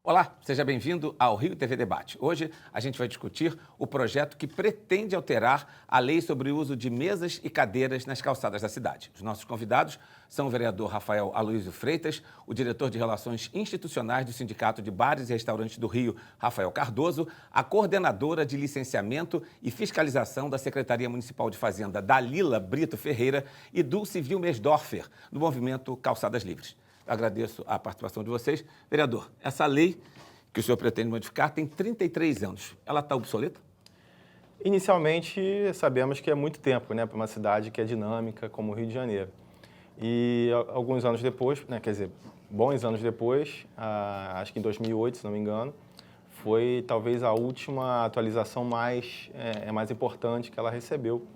Olá, seja bem-vindo ao Rio TV Debate. Hoje a gente vai discutir o projeto que pretende alterar a lei sobre o uso de mesas e cadeiras nas calçadas da cidade. Os nossos convidados são o vereador Rafael Aloysio Freitas, o diretor de Relações Institucionais do Sindicato de Bares e Restaurantes do Rio, Rafael Cardoso, a coordenadora de licenciamento e fiscalização da Secretaria Municipal de Fazenda, Dalila Brito Ferreira, e Dulce Wilmersdorfer, do movimento Calçadas Livres. Agradeço a participação de vocês. Vereador, essa lei que o senhor pretende modificar tem 33 anos. Ela está obsoleta? Inicialmente, sabemos que é muito tempo, né, para uma cidade que é dinâmica como o Rio de Janeiro. E alguns anos depois, né, quer dizer, bons anos depois, acho que em 2008, se não me engano, foi talvez a última atualização mais importante que ela recebeu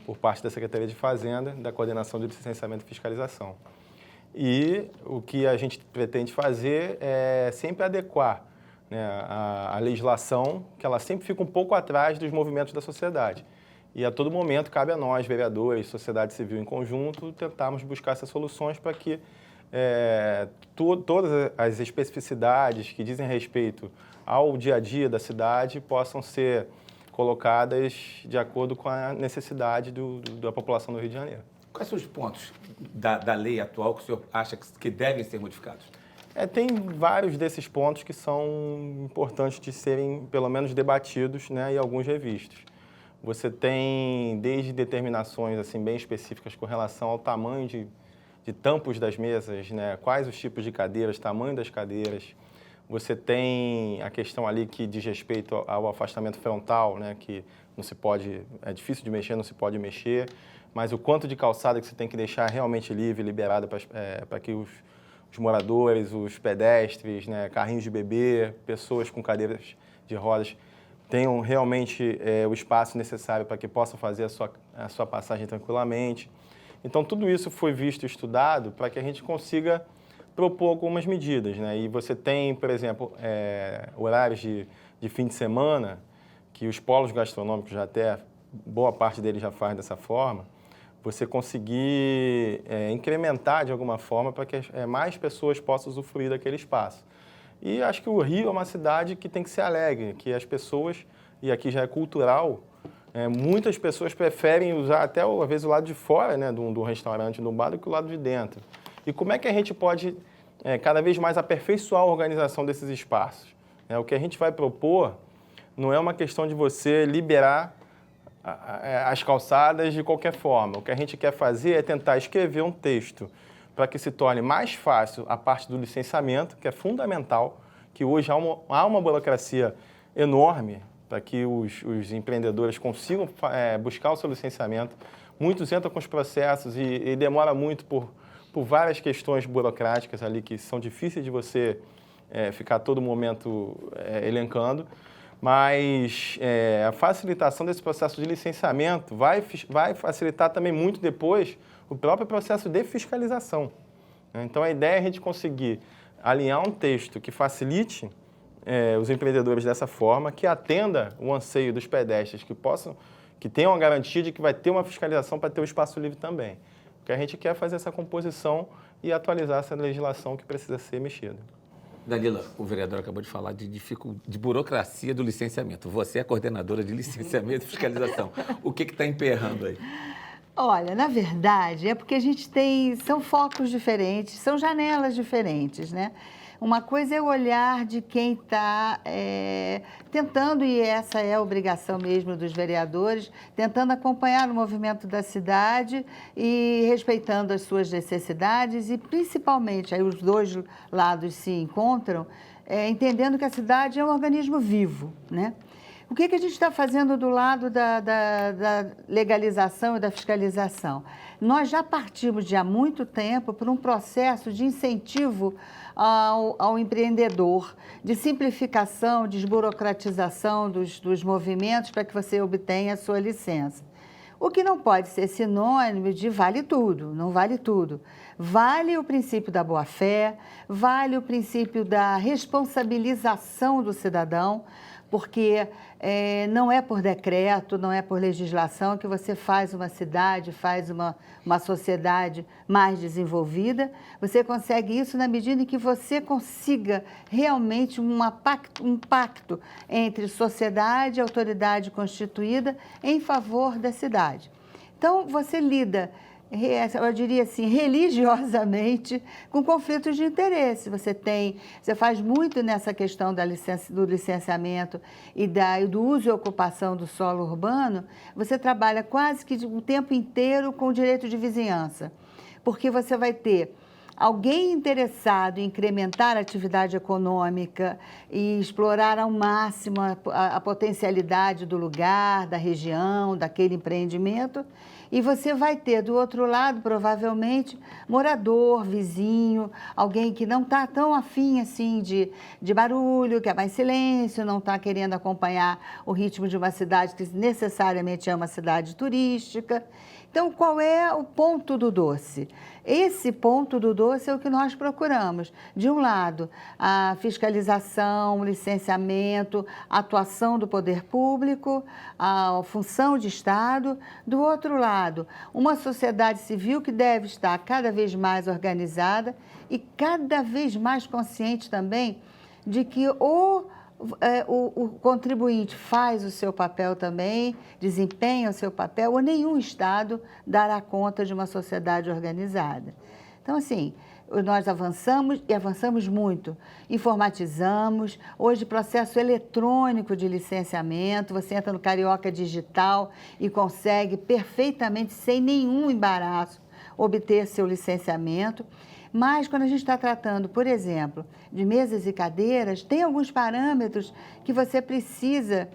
por parte da Secretaria de Fazenda, da Coordenação de Licenciamento e Fiscalização. E o que a gente pretende fazer é sempre adequar, né, a legislação, que ela sempre fica um pouco atrás dos movimentos da sociedade. E a todo momento cabe a nós, vereadores, sociedade civil em conjunto, tentarmos buscar essas soluções para que todas as especificidades que dizem respeito ao dia a dia da cidade possam ser colocadas de acordo com a necessidade da população do Rio de Janeiro. Quais são os pontos da lei atual que o senhor acha que devem ser modificados? Tem vários desses pontos que são importantes de serem, pelo menos, debatidos, né, e alguns revistos. Você tem desde determinações assim, bem específicas com relação ao tamanho de tampos das mesas, né, quais os tipos de cadeiras, tamanho das cadeiras. Você tem a questão ali que diz respeito ao afastamento frontal, né, que não se pode, é difícil de mexer, não se pode mexer, mas o quanto de calçada que você tem que deixar realmente livre, liberada para que os moradores, os pedestres, né, carrinhos de bebê, pessoas com cadeiras de rodas tenham realmente o espaço necessário para que possam fazer a sua passagem tranquilamente. Então, tudo isso foi visto e estudado para que a gente consiga propor algumas medidas, né? E você tem, por exemplo, horários de fim de semana, que os polos gastronômicos já até, boa parte deles já faz dessa forma, você conseguir incrementar de alguma forma para que mais pessoas possam usufruir daquele espaço. E acho que o Rio é uma cidade que tem que ser alegre, que as pessoas, e aqui já é cultural, muitas pessoas preferem usar até, às vezes, o lado de fora, né, do restaurante, do bar, do que o lado de dentro. E como é que a gente pode cada vez mais aperfeiçoar a organização desses espaços? O que a gente vai propor não é uma questão de você liberar as calçadas de qualquer forma. O que a gente quer fazer é tentar escrever um texto para que se torne mais fácil a parte do licenciamento, que é fundamental, que hoje há uma burocracia enorme para que os empreendedores consigam buscar o seu licenciamento. Muitos entram com os processos e demora muito por várias questões burocráticas ali que são difíceis de você ficar a todo momento elencando. Mas a facilitação desse processo de licenciamento vai facilitar também muito depois o próprio processo de fiscalização. Então, a ideia é a gente conseguir alinhar um texto que facilite os empreendedores dessa forma, que atenda o anseio dos pedestres, que tenham a garantia de que vai ter uma fiscalização para ter o espaço livre também. Porque a gente quer fazer essa composição e atualizar essa legislação que precisa ser mexida. Dalila, o vereador acabou de falar de burocracia do licenciamento. Você é coordenadora de licenciamento e fiscalização. O que está emperrando aí? Olha, na verdade, é porque a gente são focos diferentes, são janelas diferentes, né? Uma coisa é o olhar de quem está tentando, e essa é a obrigação mesmo dos vereadores, tentando acompanhar o movimento da cidade e respeitando as suas necessidades e, principalmente, aí os dois lados se encontram, entendendo que a cidade é um organismo vivo, né? O que a gente está fazendo do lado da legalização e da fiscalização? Nós já partimos de há muito tempo por um processo de incentivo ao empreendedor, de simplificação, desburocratização dos movimentos para que você obtenha a sua licença. O que não pode ser sinônimo de vale tudo, não vale tudo. Vale o princípio da boa-fé, vale o princípio da responsabilização do cidadão, porque não é por decreto, não é por legislação que você faz uma cidade, faz uma sociedade mais desenvolvida. Você consegue isso na medida em que você consiga realmente um pacto entre sociedade e autoridade constituída em favor da cidade. Então, você lida, eu diria assim, religiosamente com conflitos de interesse. Você faz muito nessa questão do licenciamento e do uso e ocupação do solo urbano, você trabalha quase que o tempo inteiro com o direito de vizinhança, porque você vai ter alguém interessado em incrementar a atividade econômica e explorar ao máximo a potencialidade do lugar, da região, daquele empreendimento. E você vai ter do outro lado, provavelmente, morador, vizinho, alguém que não está tão afim assim de barulho, quer mais silêncio, não está querendo acompanhar o ritmo de uma cidade que necessariamente é uma cidade turística. Então, qual é o ponto do doce? Esse ponto do doce é o que nós procuramos. De um lado, a fiscalização, o licenciamento, a atuação do poder público, a função de Estado. Do outro lado, uma sociedade civil que deve estar cada vez mais organizada e cada vez mais consciente também de que o contribuinte faz o seu papel também, desempenha o seu papel, ou nenhum Estado dará conta de uma sociedade organizada. Então, assim, nós avançamos e avançamos muito, informatizamos, hoje processo eletrônico de licenciamento, você entra no Carioca Digital e consegue perfeitamente, sem nenhum embaraço, obter seu licenciamento. Mas, quando a gente está tratando, por exemplo, de mesas e cadeiras, tem alguns parâmetros que você precisa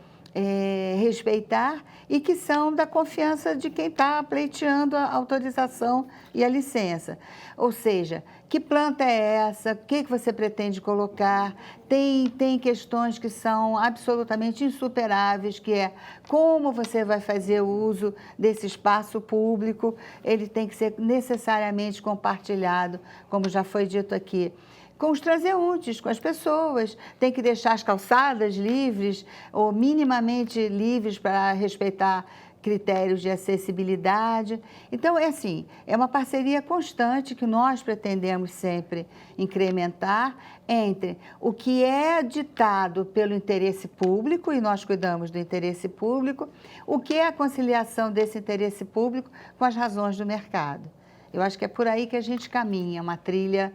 respeitar e que são da confiança de quem está pleiteando a autorização e a licença. Ou seja, que planta é essa? O que você pretende colocar? Tem questões que são absolutamente insuperáveis, que é como você vai fazer o uso desse espaço público. Ele tem que ser necessariamente compartilhado, como já foi dito aqui, com os transeuntes, com as pessoas. Tem que deixar as calçadas livres ou minimamente livres para respeitar critérios de acessibilidade. Então, é uma parceria constante que nós pretendemos sempre incrementar entre o que é ditado pelo interesse público, e nós cuidamos do interesse público, o que é a conciliação desse interesse público com as razões do mercado. Eu acho que é por aí que a gente caminha, uma trilha,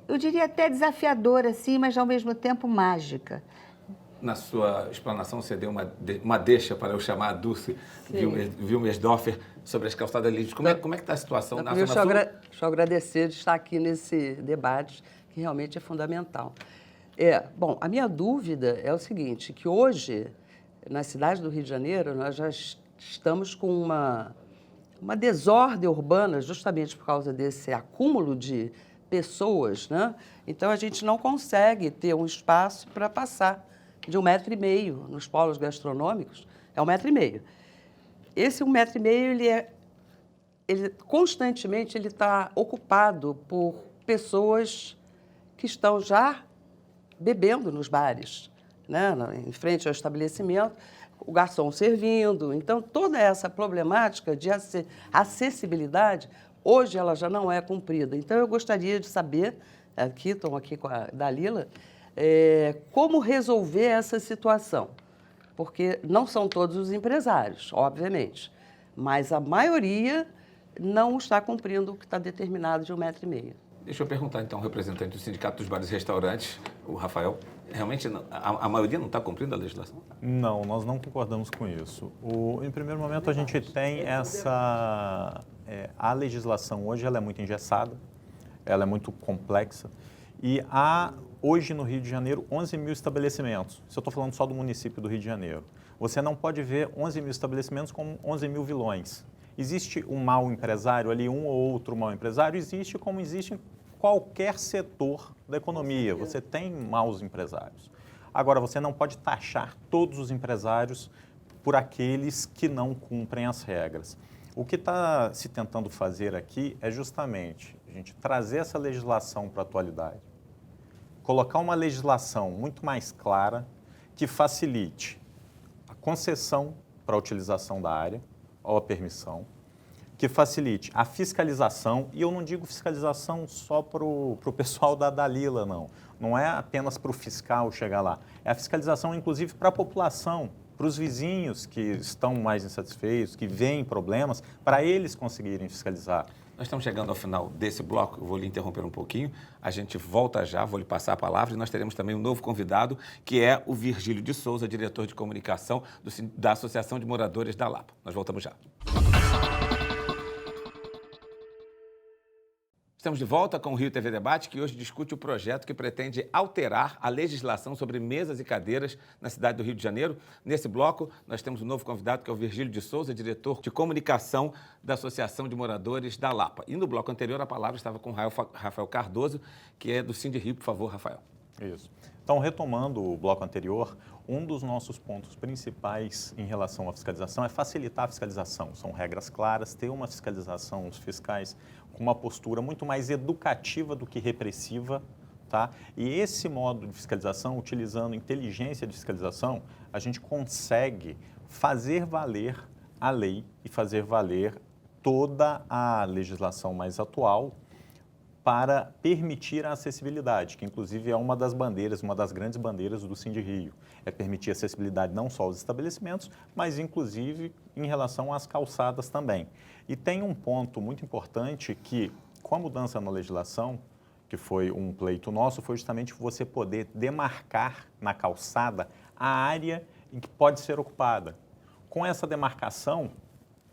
eu diria até desafiadora, sim, mas ao mesmo tempo mágica. Na sua explanação, você deu uma deixa para eu chamar a Dulce Wilmersdorfer sobre as calçadas livres. Como é que está a situação na Zona Sul? Deixa eu agradecer de estar aqui nesse debate, que realmente é fundamental. Bom, a minha dúvida é o seguinte, que hoje, na cidade do Rio de Janeiro, nós já estamos com uma desordem urbana, justamente por causa desse acúmulo de pessoas, né? Então, a gente não consegue ter um espaço para passar de 1,5 metro nos polos gastronômicos, é 1,5 metro. Esse 1,5 metro, ele constantemente está ocupado por pessoas que estão já bebendo nos bares, né? Em frente ao estabelecimento, o garçom servindo. Então, toda essa problemática de acessibilidade, hoje ela já não é cumprida. Então, eu gostaria de saber, estão aqui com a Dalila, como resolver essa situação. Porque não são todos os empresários, obviamente, mas a maioria não está cumprindo o que está determinado de 1,5 metro. Deixa eu perguntar, então, ao representante do Sindicato dos Bares e Restaurantes, o Rafael. Realmente, a maioria não está cumprindo a legislação? Não, nós não concordamos com isso. Em primeiro momento, a gente tem a legislação hoje ela é muito engessada, ela é muito complexa, e há, hoje no Rio de Janeiro, 11 mil estabelecimentos. Se eu estou falando só do município do Rio de Janeiro. Você não pode ver 11 mil estabelecimentos como 11 mil vilões. Existe um mau empresário ali, um ou outro mau empresário, existe como existe em qualquer setor da economia. Você tem maus empresários. Agora, você não pode taxar todos os empresários por aqueles que não cumprem as regras. O que está se tentando fazer aqui é justamente a gente trazer essa legislação para a atualidade, colocar uma legislação muito mais clara, que facilite a concessão para a utilização da área ou a permissão, que facilite a fiscalização, e eu não digo fiscalização só para o pessoal da Dalila, não. Não é apenas para o fiscal chegar lá, é a fiscalização, inclusive, para a população, para os vizinhos que estão mais insatisfeitos, que veem problemas, para eles conseguirem fiscalizar. Nós estamos chegando ao final desse bloco, eu vou lhe interromper um pouquinho, a gente volta já, vou lhe passar a palavra e nós teremos também um novo convidado, que é o Virgílio de Souza, diretor de comunicação da Associação de Moradores da Lapa. Nós voltamos já. Estamos de volta com o Rio TV Debate, que hoje discute o projeto que pretende alterar a legislação sobre mesas e cadeiras na cidade do Rio de Janeiro. Nesse bloco, nós temos um novo convidado, que é o Virgílio de Souza, diretor de comunicação da Associação de Moradores da Lapa. E no bloco anterior, a palavra estava com o Rafael Cardoso, que é do Sindirio. Por favor, Rafael. Isso. Então, retomando o bloco anterior, um dos nossos pontos principais em relação à fiscalização é facilitar a fiscalização. São regras claras, ter uma fiscalização, os fiscais, com uma postura muito mais educativa do que repressiva, tá? E esse modo de fiscalização, utilizando inteligência de fiscalização, a gente consegue fazer valer a lei e fazer valer toda a legislação mais atual para permitir a acessibilidade, que inclusive é uma das bandeiras, uma das grandes bandeiras do Sindirio. É permitir acessibilidade não só aos estabelecimentos, mas inclusive em relação às calçadas também. E tem um ponto muito importante que, com a mudança na legislação, que foi um pleito nosso, foi justamente você poder demarcar na calçada a área em que pode ser ocupada. Com essa demarcação,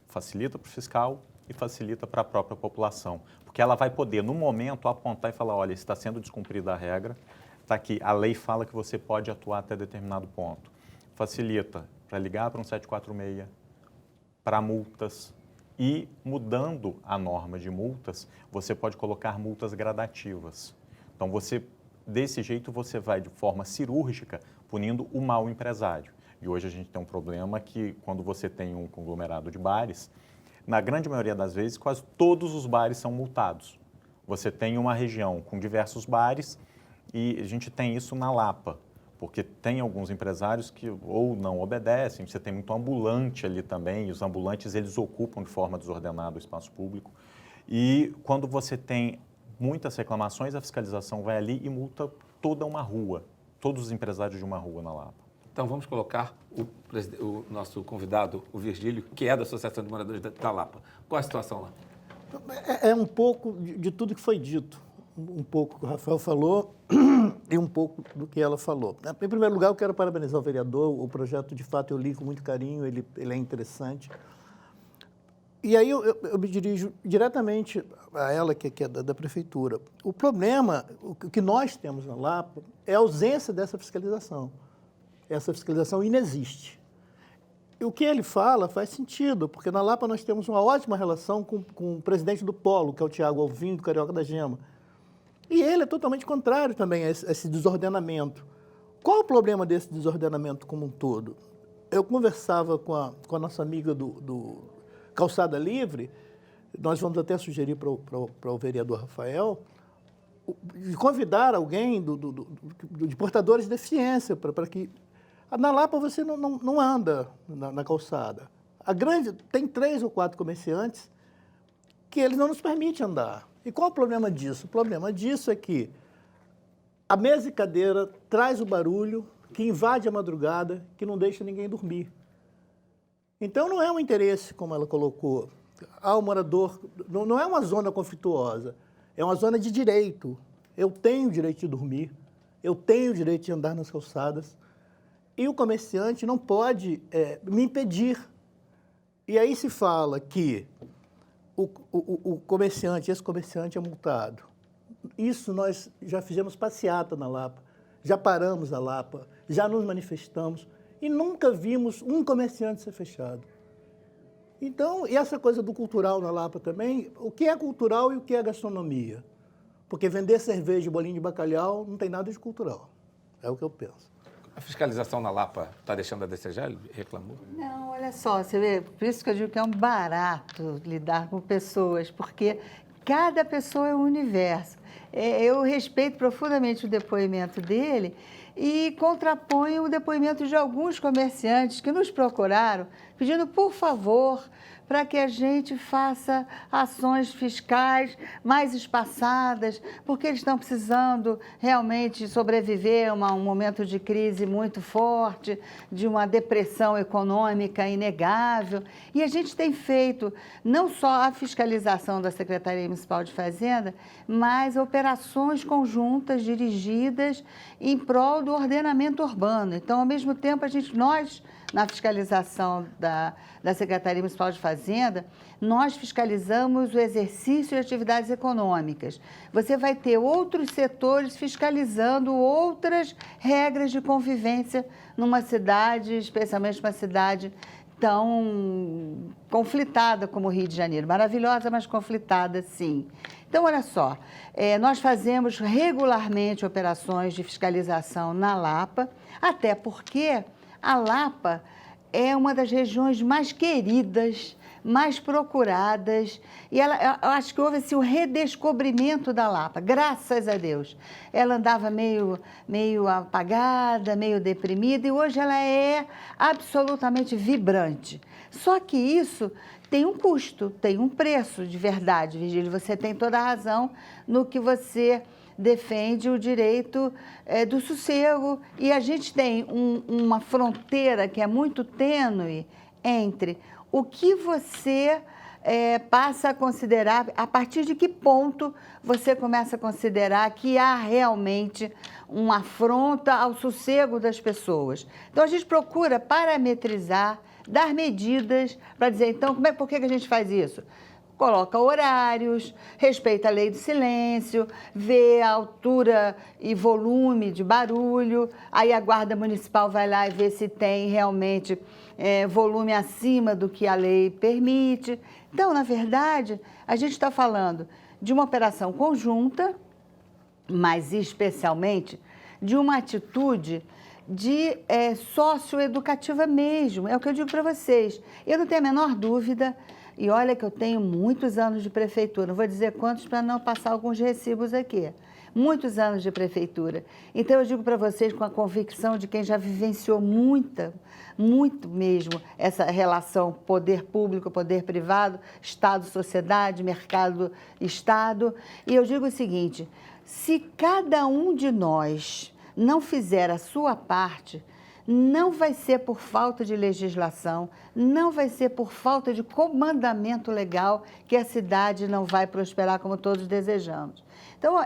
facilita para o fiscal e facilita para a própria população, porque ela vai poder, no momento, apontar e falar, olha, está sendo descumprida a regra, está aqui, a lei fala que você pode atuar até determinado ponto. Facilita para ligar para um 746, para multas, e mudando a norma de multas, você pode colocar multas gradativas. Então, desse jeito, você vai, de forma cirúrgica, punindo o mau empresário. E hoje a gente tem um problema que, quando você tem um conglomerado de bares, na grande maioria das vezes, quase todos os bares são multados. Você tem uma região com diversos bares e a gente tem isso na Lapa, porque tem alguns empresários que ou não obedecem, você tem muito ambulante ali também, e os ambulantes eles ocupam de forma desordenada o espaço público. E quando você tem muitas reclamações, a fiscalização vai ali e multa toda uma rua, todos os empresários de uma rua na Lapa. Então, vamos colocar o nosso convidado, o Virgílio, que é da Associação de Moradores da Lapa. Qual a situação lá? É um pouco de tudo que foi dito. Um pouco que o Rafael falou e um pouco do que ela falou. Em primeiro lugar, eu quero parabenizar o vereador. O projeto, de fato, eu li com muito carinho, ele é interessante. E aí eu me dirijo diretamente a ela, que é da prefeitura. O problema, o que nós temos na Lapa, é a ausência dessa fiscalização. Essa fiscalização inexiste. E o que ele fala faz sentido, porque na Lapa nós temos uma ótima relação com o presidente do Polo, que é o Tiago Alvim, do Carioca da Gema. E ele é totalmente contrário também a esse desordenamento. Qual o problema desse desordenamento como um todo? Eu conversava com a nossa amiga do Calçada Livre, nós vamos até sugerir para o vereador Rafael, de convidar alguém de portadores de deficiência, para que... Na Lapa você não anda na calçada. Tem 3 ou 4 comerciantes que eles não nos permitem andar. E qual o problema disso? O problema disso é que a mesa e cadeira traz o barulho que invade a madrugada, que não deixa ninguém dormir. Então não é um interesse, como ela colocou, ao morador, não é uma zona conflituosa, é uma zona de direito. Eu tenho o direito de dormir, eu tenho o direito de andar nas calçadas, e o comerciante não pode me impedir. E aí se fala que o comerciante, esse comerciante é multado. Isso nós já fizemos passeata na Lapa, já paramos a Lapa, já nos manifestamos e nunca vimos um comerciante ser fechado. Então, e essa coisa do cultural na Lapa também, o que é cultural e o que é gastronomia? Porque vender cerveja e bolinho de bacalhau não tem nada de cultural. É o que eu penso. A fiscalização na Lapa está deixando a desejar? Ele reclamou? Não, olha só, você vê, por isso que eu digo que é um barato lidar com pessoas, porque cada pessoa é um universo. eu respeito profundamente o depoimento dele e contraponho o depoimento de alguns comerciantes que nos procuraram pedindo, por favor, para que a gente faça ações fiscais mais espaçadas, porque eles estão precisando realmente sobreviver a um momento de crise muito forte, de uma depressão econômica inegável. E a gente tem feito não só a fiscalização da Secretaria Municipal de Fazenda, mas operações conjuntas dirigidas em prol do ordenamento urbano. Então, ao mesmo tempo, nós, na fiscalização da Secretaria Municipal de Fazenda, nós fiscalizamos o exercício de atividades econômicas. Você vai ter outros setores fiscalizando outras regras de convivência numa cidade, especialmente uma cidade tão conflitada como o Rio de Janeiro. Maravilhosa, mas conflitada, sim. Então, olha só, nós fazemos regularmente operações de fiscalização na Lapa, até porque a Lapa é uma das regiões mais queridas, mais procuradas, e eu acho que houve assim, um redescobrimento da Lapa, graças a Deus. Ela andava meio apagada, meio deprimida, e hoje ela é absolutamente vibrante. Só que isso tem um custo, tem um preço de verdade, Virgílio. Você tem toda a razão no que você defende o direito do sossego. E a gente tem uma fronteira que é muito tênue entre o que você passa a considerar, a partir de que ponto você começa a considerar que há realmente uma afronta ao sossego das pessoas. Então, a gente procura parametrizar, dar medidas para dizer, então, por que a gente faz isso? Coloca horários, respeita a lei do silêncio, vê a altura e volume de barulho, aí a Guarda Municipal vai lá e vê se tem realmente volume acima do que a lei permite. Então, na verdade, a gente está falando de uma operação conjunta, mas especialmente de uma atitude de socioeducativa mesmo. É o que eu digo para vocês. Eu não tenho a menor dúvida. E olha que eu tenho muitos anos de prefeitura, não vou dizer quantos para não passar alguns recibos aqui. Muitos anos de prefeitura. Então, eu digo para vocês com a convicção de quem já vivenciou muito mesmo, essa relação poder público, poder privado, Estado, sociedade, mercado, Estado. E eu digo o seguinte, se cada um de nós não fizer a sua parte, não vai ser por falta de legislação, não vai ser por falta de comandamento legal que a cidade não vai prosperar como todos desejamos. Então,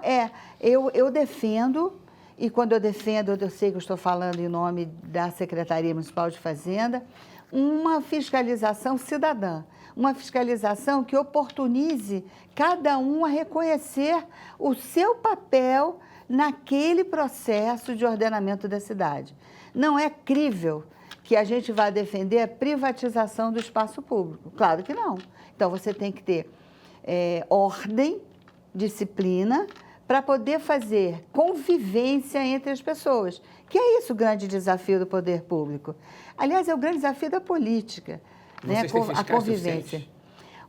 eu defendo, e quando eu defendo, eu sei que eu estou falando em nome da Secretaria Municipal de Fazenda, uma fiscalização cidadã, uma fiscalização que oportunize cada um a reconhecer o seu papel naquele processo de ordenamento da cidade. Não é crível que a gente vá defender a privatização do espaço público. Claro que não. Então, você tem que ter ordem, disciplina, para poder fazer convivência entre as pessoas. Que é isso o grande desafio do poder público. Aliás, é o grande desafio da política, né? A convivência.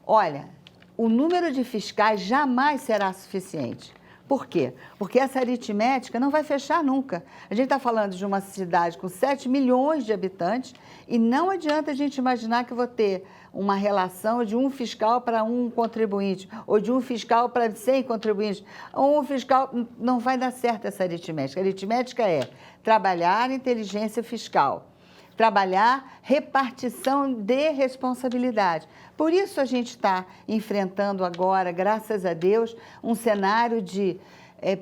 Olha, o número de fiscais jamais será suficiente. Por quê? Porque essa aritmética não vai fechar nunca. A gente está falando de uma cidade com 7 milhões de habitantes e não adianta a gente imaginar que eu vou ter uma relação de um fiscal para um contribuinte ou de um fiscal para 100 contribuintes. Um fiscal, não vai dar certo essa aritmética. A aritmética é trabalhar inteligência fiscal, trabalhar repartição de responsabilidade. Por isso a gente está enfrentando agora, graças a Deus, um cenário de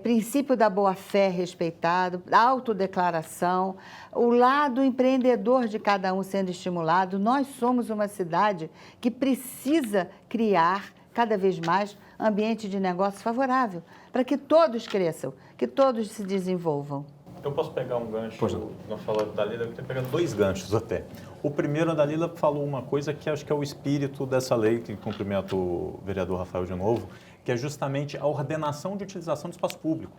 princípio da boa-fé respeitado, autodeclaração, o lado empreendedor de cada um sendo estimulado. Nós somos uma cidade que precisa criar cada vez mais ambiente de negócio favorável, para que todos cresçam, que todos se desenvolvam. Eu posso pegar um gancho, nós falamos da Dalila, eu tenho que pegar 2 ganchos até. O primeiro, a Dalila falou uma coisa que acho que é o espírito dessa lei, que cumprimento o vereador Rafael de novo, que é justamente a ordenação de utilização do espaço público.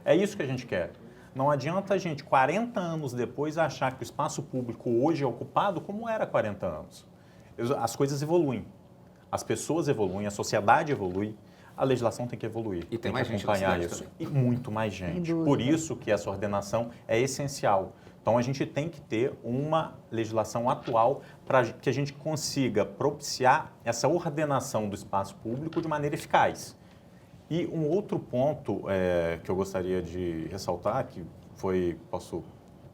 É isso que a gente quer. Não adianta a gente, 40 anos depois, achar que o espaço público hoje é ocupado como era há 40 anos. As coisas evoluem, as pessoas evoluem, a sociedade evolui, a legislação tem que evoluir. E tem mais que gente na acompanhar cidade isso. também. E muito mais gente. dúvida. Por isso que essa ordenação é essencial. Então, a gente tem que ter uma legislação atual para que a gente consiga propiciar essa ordenação do espaço público de maneira eficaz. E um outro ponto que eu gostaria de ressaltar, que posso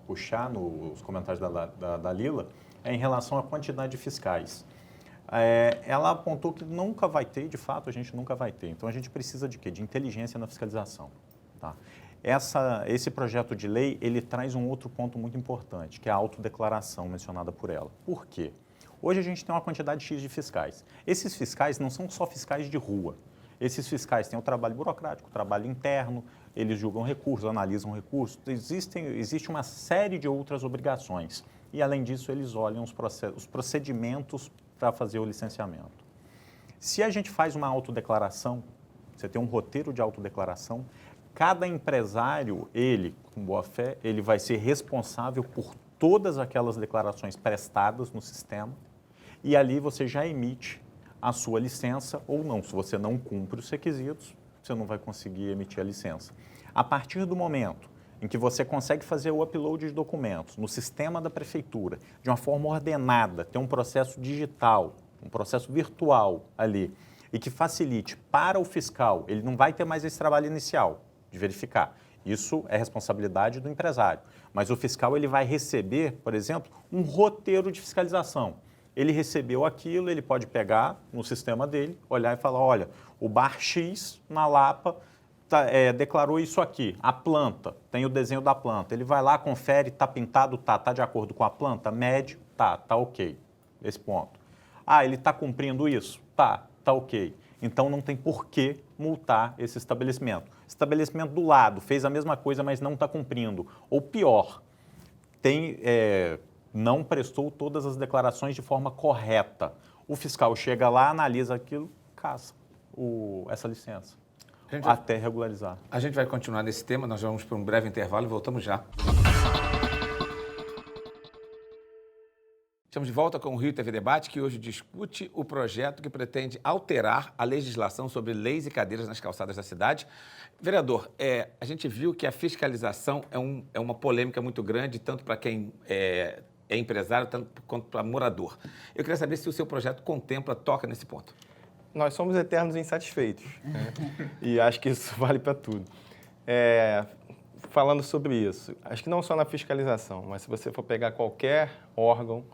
puxar nos comentários da Lila, é em relação à quantidade de fiscais. Ela apontou que nunca vai ter, de fato, a gente nunca vai ter. Então, a gente precisa de quê? De inteligência na fiscalização. Tá? Esse projeto de lei, ele traz um outro ponto muito importante, que é a autodeclaração mencionada por ela. Por quê? Hoje a gente tem uma quantidade X de fiscais. Esses fiscais não são só fiscais de rua. Esses fiscais têm o trabalho burocrático, o trabalho interno, eles julgam recursos, analisam recursos, existe uma série de outras obrigações. E, além disso, eles olham os procedimentos para fazer o licenciamento. Se a gente faz uma autodeclaração, você tem um roteiro de autodeclaração, cada empresário, ele, com boa fé, ele vai ser responsável por todas aquelas declarações prestadas no sistema e ali você já emite a sua licença ou não. Se você não cumpre os requisitos, você não vai conseguir emitir a licença. A partir do momento em que você consegue fazer o upload de documentos no sistema da prefeitura de uma forma ordenada, ter um processo digital, um processo virtual ali, e que facilite para o fiscal, ele não vai ter mais esse trabalho inicial de verificar. Isso é responsabilidade do empresário. Mas o fiscal ele vai receber, por exemplo, um roteiro de fiscalização. Ele recebeu aquilo, ele pode pegar no sistema dele, olhar e falar, olha, o bar X na Lapa declarou isso aqui, a planta, tem o desenho da planta. Ele vai lá, confere, está pintado, tá de acordo com a planta, mede, tá ok, esse ponto. Ah, ele está cumprindo isso? Tá ok. Então não tem por que multar esse estabelecimento. Estabelecimento do lado fez a mesma coisa, mas não está cumprindo. Ou pior, não prestou todas as declarações de forma correta. O fiscal chega lá, analisa aquilo, caça essa licença, até regularizar. A gente vai continuar nesse tema, nós vamos para um breve intervalo e voltamos já. Estamos de volta com o Rio TV Debate, que hoje discute o projeto que pretende alterar a legislação sobre leis e cadeiras nas calçadas da cidade. Vereador, a gente viu que a fiscalização é uma polêmica muito grande, tanto para quem é empresário, tanto quanto para morador. Eu queria saber se o seu projeto toca nesse ponto. Nós somos eternos insatisfeitos, né? E acho que isso vale para tudo. Falando sobre isso, acho que não só na fiscalização, mas se você for pegar qualquer órgão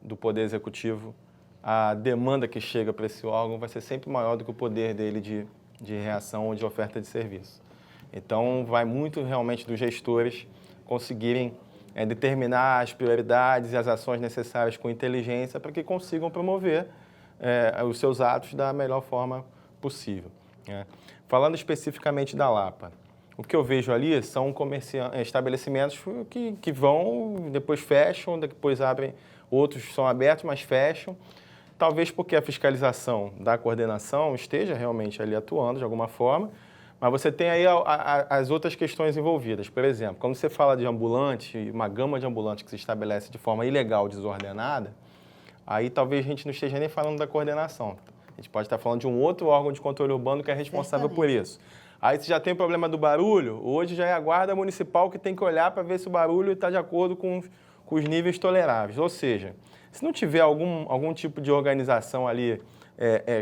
do Poder Executivo, a demanda que chega para esse órgão vai ser sempre maior do que o poder dele de reação ou de oferta de serviço. Então, vai muito realmente dos gestores conseguirem determinar as prioridades e as ações necessárias com inteligência para que consigam promover os seus atos da melhor forma possível, né? Falando especificamente da Lapa, o que eu vejo ali são estabelecimentos que vão, depois fecham, depois abrem, outros são abertos, mas fecham, talvez porque a fiscalização da coordenação esteja realmente ali atuando de alguma forma, mas você tem aí as outras questões envolvidas. Por exemplo, quando você fala de ambulante, uma gama de ambulantes que se estabelece de forma ilegal, desordenada, aí talvez a gente não esteja nem falando da coordenação. A gente pode estar falando de um outro órgão de controle urbano que é responsável por isso. Aí você já tem o problema do barulho, hoje já é a guarda municipal que tem que olhar para ver se o barulho está de acordo com os níveis toleráveis. Ou seja, se não tiver algum tipo de organização ali,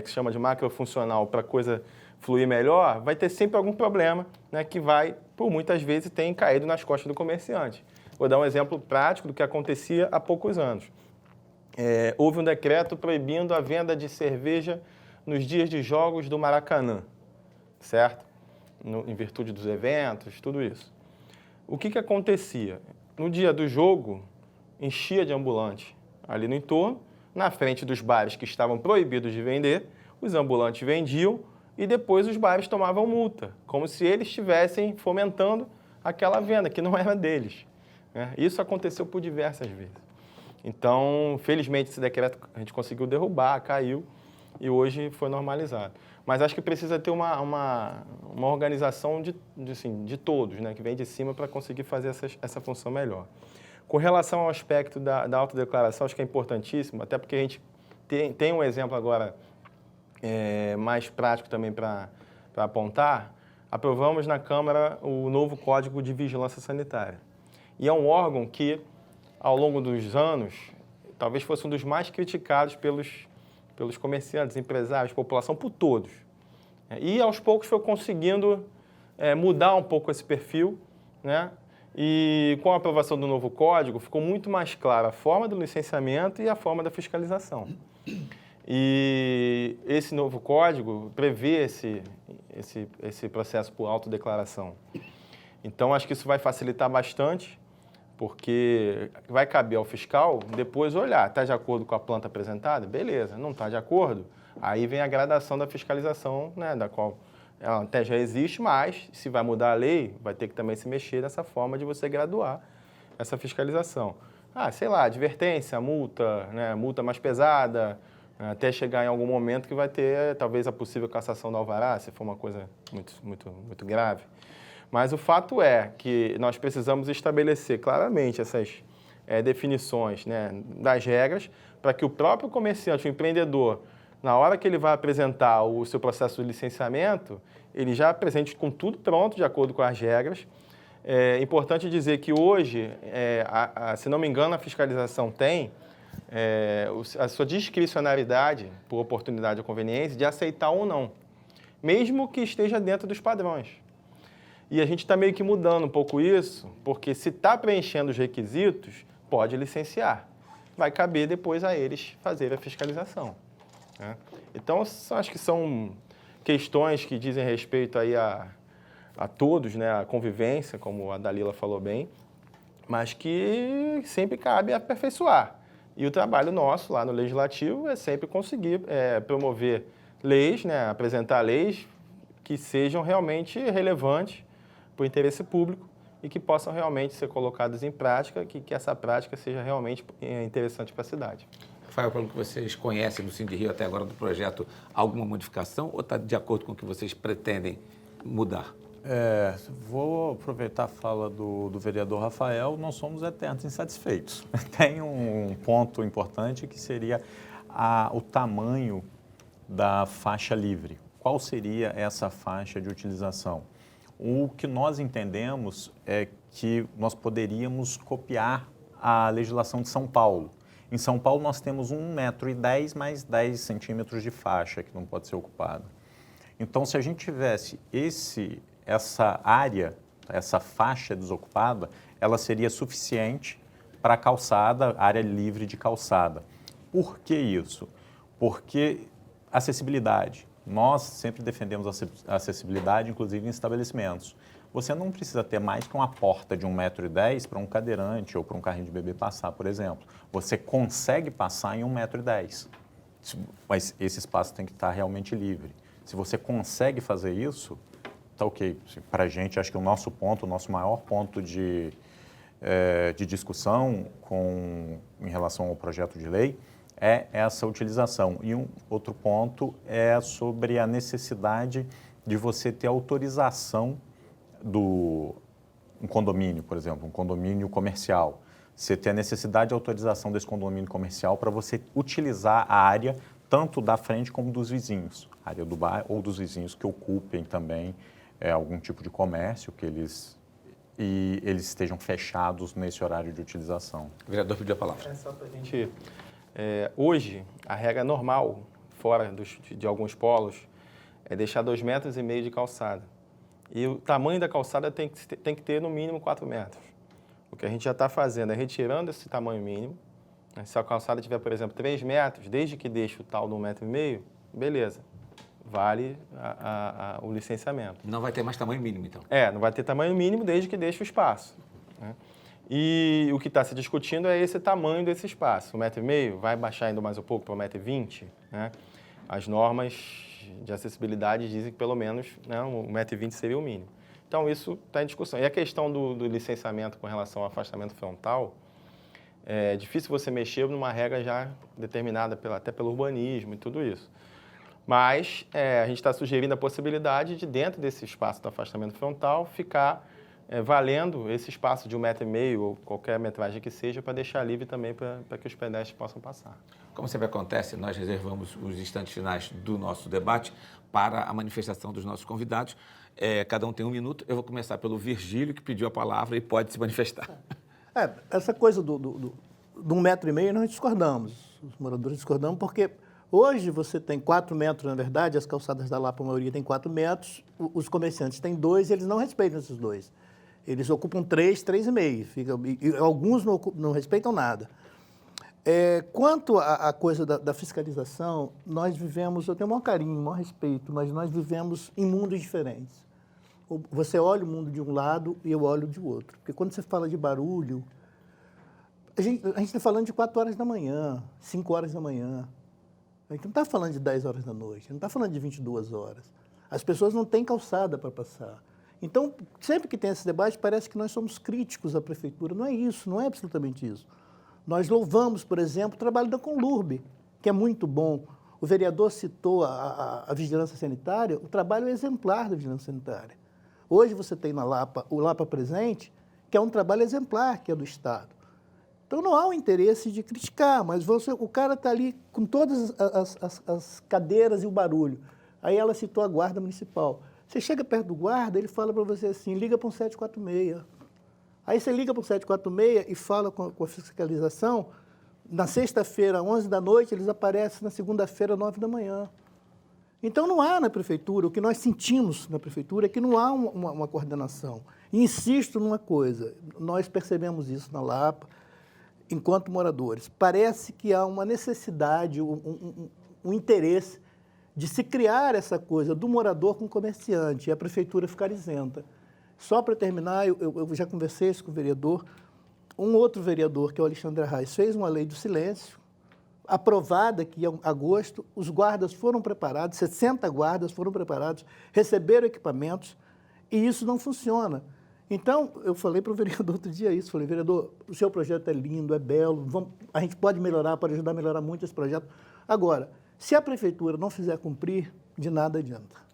que se chama de macrofuncional, para a coisa fluir melhor, vai ter sempre algum problema, né, que vai, por muitas vezes, tem caído nas costas do comerciante. Vou dar um exemplo prático do que acontecia há poucos anos. Houve um decreto proibindo a venda de cerveja nos dias de jogos do Maracanã, certo? Em virtude dos eventos, tudo isso. O que acontecia? No dia do jogo, enchia de ambulante ali no entorno, na frente dos bares que estavam proibidos de vender, os ambulantes vendiam e depois os bares tomavam multa, como se eles estivessem fomentando aquela venda, que não era deles, né? Isso aconteceu por diversas vezes. Então, felizmente, esse decreto a gente conseguiu derrubar, caiu e hoje foi normalizado. Mas acho que precisa ter uma organização de todos, né, que vem de cima para conseguir fazer essa função melhor. Com relação ao aspecto da autodeclaração, acho que é importantíssimo, até porque a gente tem um exemplo agora mais prático também para para apontar, aprovamos na Câmara o novo Código de Vigilância Sanitária. E é um órgão que, ao longo dos anos, talvez fosse um dos mais criticados pelos comerciantes, empresários, população, por todos. E, aos poucos, foi conseguindo mudar um pouco esse perfil, né? E, com a aprovação do novo código, ficou muito mais clara a forma do licenciamento e a forma da fiscalização. E esse novo código prevê esse processo por autodeclaração. Então, acho que isso vai facilitar bastante, porque vai caber ao fiscal depois olhar, está de acordo com a planta apresentada? Beleza, não está de acordo? Aí vem a gradação da fiscalização, né, da qual ela até já existe, mas se vai mudar a lei, vai ter que também se mexer nessa forma de você graduar essa fiscalização. Sei lá, advertência, multa, né, multa mais pesada, até chegar em algum momento que vai ter talvez a possível cassação do alvará, se for uma coisa muito grave. Mas o fato é que nós precisamos estabelecer claramente essas definições, né, das regras para que o próprio comerciante, o empreendedor, na hora que ele vai apresentar o seu processo de licenciamento, ele já apresente com tudo pronto, de acordo com as regras. É importante dizer que hoje, se não me engano, a fiscalização tem a sua discricionariedade, por oportunidade ou conveniência, de aceitar ou não, mesmo que esteja dentro dos padrões. E a gente está meio que mudando um pouco isso, porque se está preenchendo os requisitos, pode licenciar. Vai caber depois a eles fazer a fiscalização. Então, acho que são questões que dizem respeito aí a todos, né, a convivência, como a Dalila falou bem, mas que sempre cabe aperfeiçoar. E o trabalho nosso lá no Legislativo é sempre conseguir promover leis, né, apresentar leis que sejam realmente relevantes para o interesse público e que possam realmente ser colocadas em prática, que essa prática seja realmente interessante para a cidade. Rafael, pelo que vocês conhecem no Cine Rio até agora do projeto, alguma modificação ou está de acordo com o que vocês pretendem mudar? Vou aproveitar a fala do vereador Rafael, nós somos eternos insatisfeitos. Tem um ponto importante que seria o tamanho da faixa livre. Qual seria essa faixa de utilização? O que nós entendemos é que nós poderíamos copiar a legislação de São Paulo. Em São Paulo, nós temos 1,10 m mais 10 centímetros de faixa que não pode ser ocupada. Então, se a gente tivesse essa área, essa faixa desocupada, ela seria suficiente para a calçada, área livre de calçada. Por que isso? Porque acessibilidade. Nós sempre defendemos a acessibilidade, inclusive em estabelecimentos. Você não precisa ter mais que uma porta de 1,10 m para um cadeirante ou para um carrinho de bebê passar, por exemplo. Você consegue passar em 1,10 m, mas esse espaço tem que estar realmente livre. Se você consegue fazer isso, tá ok. Para a gente, acho que o nosso maior ponto de discussão em relação ao projeto de lei é essa utilização. E um outro ponto é sobre a necessidade de você ter autorização um condomínio, por exemplo, um condomínio comercial. Você tem a necessidade de autorização desse condomínio comercial para você utilizar a área tanto da frente como dos vizinhos, a área do bairro ou dos vizinhos que ocupem também algum tipo de comércio que eles estejam fechados nesse horário de utilização. O vereador pediu a palavra. Só para a gente... hoje, a regra normal, fora de alguns polos, é deixar 2,5 metros de calçada. E o tamanho da calçada tem que ter, no mínimo, 4 metros. O que a gente já está fazendo é retirando esse tamanho mínimo. Se a calçada tiver, por exemplo, 3 metros, desde que deixe o tal de 1,5 m, beleza, vale o licenciamento. Não vai ter mais tamanho mínimo, então? Não vai ter tamanho mínimo desde que deixe o espaço. E o que está se discutindo é esse tamanho desse espaço. 1,5 m, vai baixar ainda mais um pouco para 1,20 m. As normas de acessibilidade dizem que pelo menos 1,20 m seria o mínimo. Então, isso está em discussão. E a questão do licenciamento com relação ao afastamento frontal, é difícil você mexer numa regra já determinada até pelo urbanismo e tudo isso. Mas a gente está sugerindo a possibilidade de, dentro desse espaço do afastamento frontal, ficar valendo esse espaço de 1,5 m ou qualquer metragem que seja, para deixar livre também para que os pedestres possam passar. Como sempre acontece, nós reservamos os instantes finais do nosso debate para a manifestação dos nossos convidados. Cada um tem 1 minuto. Eu vou começar pelo Virgílio, que pediu a palavra e pode se manifestar. Essa coisa do 1,5 m nós discordamos. Os moradores discordamos porque hoje você tem 4 metros, na verdade, as calçadas da Lapa, a maioria tem 4 metros, os comerciantes têm 2 e eles não respeitam esses 2. Eles ocupam 3, 3,5. E alguns não respeitam nada. Quanto à coisa da fiscalização, nós vivemos, eu tenho o maior carinho, o maior respeito, mas nós vivemos em mundos diferentes. Você olha o mundo de um lado e eu olho de outro. Porque quando você fala de barulho, a gente está falando de 4 horas da manhã, 5 horas da manhã. A gente não está falando de 10 horas da noite, não está falando de 22 horas. As pessoas não têm calçada para passar. Então, sempre que tem esse debate, parece que nós somos críticos à prefeitura. Não é isso, não é absolutamente isso. Nós louvamos, por exemplo, o trabalho da Conlurb, que é muito bom. O vereador citou a vigilância sanitária, o trabalho é exemplar da vigilância sanitária. Hoje você tem na Lapa o Lapa Presente, que é um trabalho exemplar, que é do Estado. Então não há o interesse de criticar, mas o cara está ali com todas as cadeiras e o barulho. Aí ela citou a Guarda Municipal. Você chega perto do guarda, ele fala para você assim, liga para um 746. Aí você liga para o 746 e fala com a fiscalização, na sexta-feira, 11 da noite, eles aparecem na segunda-feira, 9 da manhã. Então, não há na prefeitura, o que nós sentimos na prefeitura é que não há uma coordenação. E insisto numa coisa, nós percebemos isso na Lapa, enquanto moradores. Parece que há uma necessidade, um interesse de se criar essa coisa do morador com o comerciante e a prefeitura ficar isenta. Só para terminar, eu já conversei isso com o vereador. Um outro vereador, que é o Alexandre Arraes, fez uma lei do silêncio, aprovada que em agosto, os guardas foram preparados, 60 guardas foram preparados, receberam equipamentos, e isso não funciona. Então, eu falei para o vereador outro dia isso, falei, vereador, o seu projeto é lindo, é belo, a gente pode melhorar, pode ajudar a melhorar muito esse projeto. Agora, se a prefeitura não fizer cumprir, de nada adianta.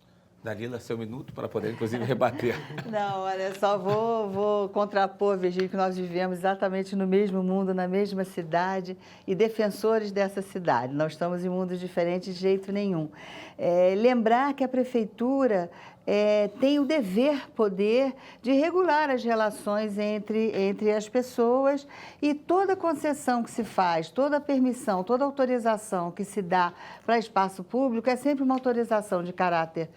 Dalila, seu minuto para poder, inclusive, rebater. Não, olha, só vou contrapor, Virgílio, que nós vivemos exatamente no mesmo mundo, na mesma cidade e defensores dessa cidade. Não estamos em mundos diferentes de jeito nenhum. Lembrar que a prefeitura tem o poder de regular as relações entre as pessoas e toda concessão que se faz, toda permissão, toda autorização que se dá para espaço público é sempre uma autorização de caráter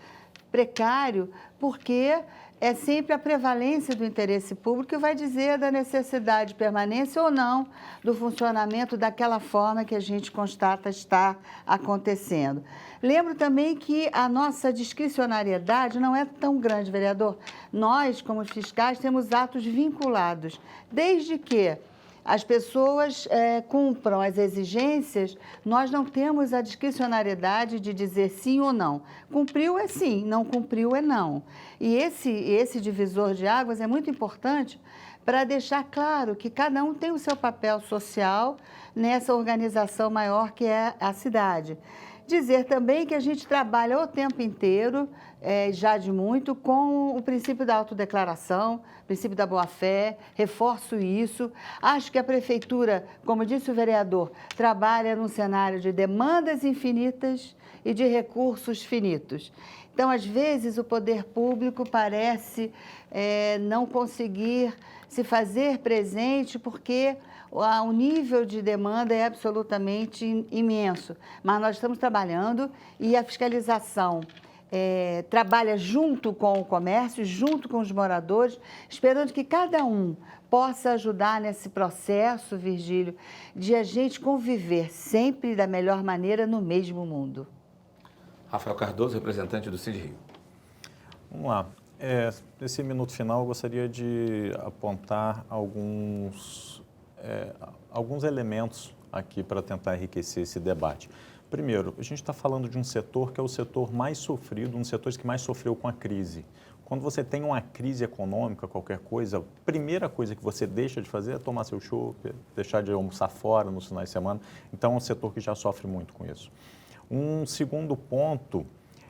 precário, porque é sempre a prevalência do interesse público que vai dizer da necessidade de permanência ou não do funcionamento daquela forma que a gente constata estar acontecendo. Lembro também que a nossa discricionariedade não é tão grande, vereador. Nós, como fiscais, temos atos vinculados, desde que as pessoas cumpram as exigências, nós não temos a discricionariedade de dizer sim ou não. Cumpriu é sim, não cumpriu é não. E esse divisor de águas é muito importante para deixar claro que cada um tem o seu papel social nessa organização maior que é a cidade. Dizer também que a gente trabalha o tempo inteiro, já de muito, com o princípio da autodeclaração, princípio da boa-fé, reforço isso. Acho que a prefeitura, como disse o vereador, trabalha num cenário de demandas infinitas e de recursos finitos. Então, às vezes, o poder público parece não conseguir se fazer presente porque o nível de demanda é absolutamente imenso. Mas nós estamos trabalhando e a fiscalização trabalha junto com o comércio, junto com os moradores, esperando que cada um possa ajudar nesse processo, Virgílio, de a gente conviver sempre da melhor maneira no mesmo mundo. Rafael Cardoso, representante do Sindirio. Vamos lá. Nesse minuto final, eu gostaria de apontar alguns elementos aqui para tentar enriquecer esse debate. Primeiro, a gente está falando de um setor que é o setor mais sofrido, um dos setores que mais sofreu com a crise. Quando você tem uma crise econômica, qualquer coisa, a primeira coisa que você deixa de fazer é tomar seu chopp, deixar de almoçar fora nos finais de semana. Então, é um setor que já sofre muito com isso. Um segundo ponto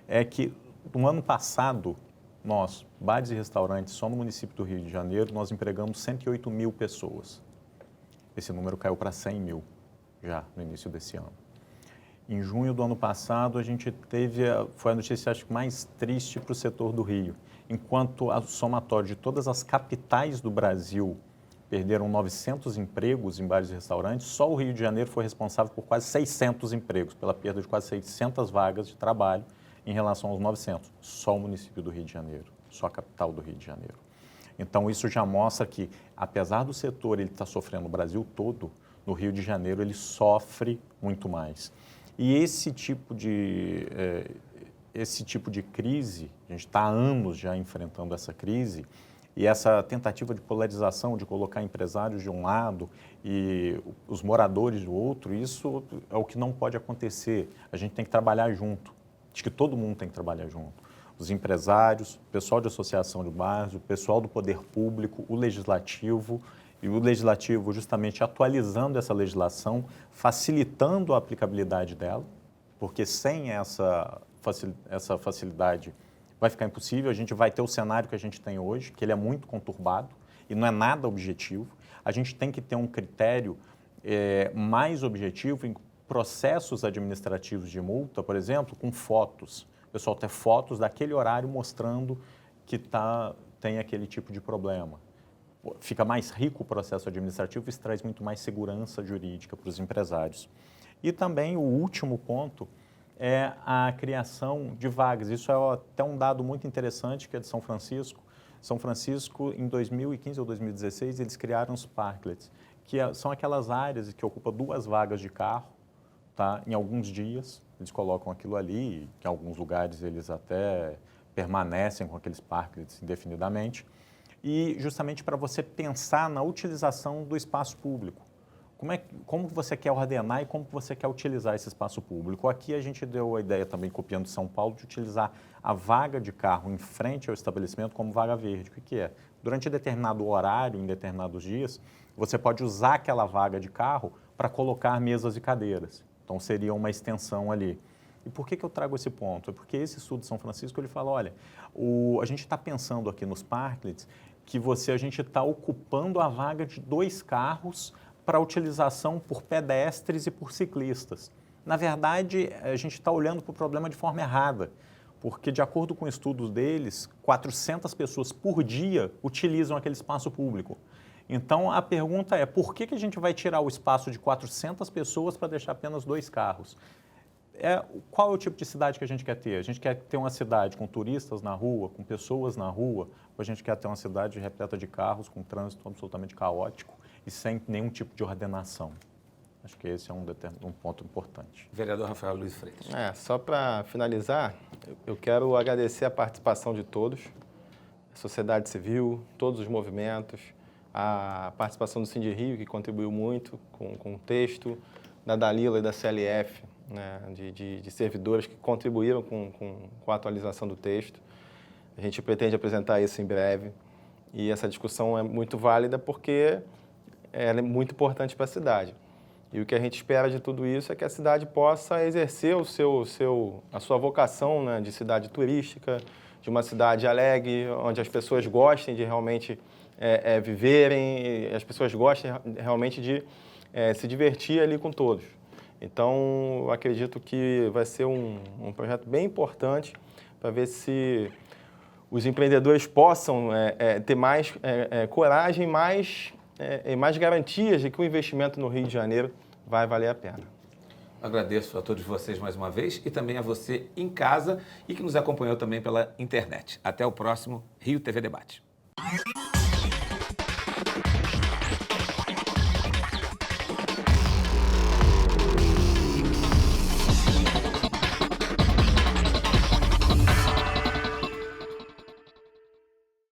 é que, no ano passado, Nós, bares e restaurantes, só no município do Rio de Janeiro, nós empregamos 108 mil pessoas. Esse número caiu para 100 mil já no início desse ano. Em junho do ano passado, a gente foi a notícia, acho que mais triste para o setor do Rio. Enquanto a somatória de todas as capitais do Brasil perderam 900 empregos em bares e restaurantes, só o Rio de Janeiro foi responsável por quase 600 empregos, pela perda de quase 600 vagas de trabalho em relação aos 900. Só o município do Rio de Janeiro, só a capital do Rio de Janeiro. Então, isso já mostra que, apesar do setor ele estar sofrendo no Brasil todo, no Rio de Janeiro ele sofre muito mais. E esse tipo de crise, a gente está há anos já enfrentando essa crise, e essa tentativa de polarização, de colocar empresários de um lado e os moradores do outro, isso é o que não pode acontecer. A gente tem que trabalhar junto. Acho que todo mundo tem que trabalhar junto. Os empresários, o pessoal de associação de bairros, o pessoal do poder público, o legislativo, e o legislativo justamente atualizando essa legislação, facilitando a aplicabilidade dela, porque sem essa facilidade vai ficar impossível. A gente vai ter o cenário que a gente tem hoje, que ele é muito conturbado e não é nada objetivo. A gente tem que ter um critério mais objetivo em processos administrativos de multa, por exemplo, com fotos. O pessoal tem fotos daquele horário mostrando que tem aquele tipo de problema. Fica mais rico o processo administrativo, isso traz muito mais segurança jurídica para os empresários. E também o último ponto é a criação de vagas. Isso é até um dado muito interessante, que é de São Francisco. São Francisco, em 2015 ou 2016, eles criaram os parklets, que são aquelas áreas que ocupam 2 vagas de carro, tá? Em alguns dias, eles colocam aquilo ali, que em alguns lugares eles até permanecem com aqueles parklets indefinidamente, e justamente para você pensar na utilização do espaço público. Como você quer ordenar e como você quer utilizar esse espaço público. Aqui a gente deu a ideia também, copiando de São Paulo, de utilizar a vaga de carro em frente ao estabelecimento como vaga verde. O que é? Durante determinado horário, em determinados dias, você pode usar aquela vaga de carro para colocar mesas e cadeiras. Então, seria uma extensão ali. E por que eu trago esse ponto? É porque esse estudo de São Francisco, ele fala, olha, a gente está pensando aqui nos parklets que a gente está ocupando a vaga de 2 carros para utilização por pedestres e por ciclistas. Na verdade, a gente está olhando para o problema de forma errada, porque, de acordo com estudos deles, 400 pessoas por dia utilizam aquele espaço público. Então, a pergunta é, por que a gente vai tirar o espaço de 400 pessoas para deixar apenas 2 carros? Qual é o tipo de cidade que a gente quer ter? A gente quer ter uma cidade com turistas na rua, com pessoas na rua, ou a gente quer ter uma cidade repleta de carros, com trânsito absolutamente caótico e sem nenhum tipo de ordenação? Acho que esse é um ponto importante. Vereador Rafael Luiz Freitas. Só para finalizar, eu quero agradecer a participação de todos, a sociedade civil, todos os movimentos, a participação do Cindy Rio, que contribuiu muito com o texto, da Dalila e da CLF, né, de servidores que contribuíram com a atualização do texto. A gente pretende apresentar isso em breve e essa discussão é muito válida porque ela é muito importante para a cidade. E o que a gente espera de tudo isso é que a cidade possa exercer a sua vocação, né, de cidade turística, de uma cidade alegre, onde as pessoas gostem de realmente viverem, as pessoas gostem realmente de se divertir ali com todos. Então, eu acredito que vai ser um projeto bem importante para ver se os empreendedores possam ter mais coragem, mais garantias de que o investimento no Rio de Janeiro vai valer a pena. Agradeço a todos vocês mais uma vez e também a você em casa e que nos acompanhou também pela internet. Até o próximo Rio TV Debate.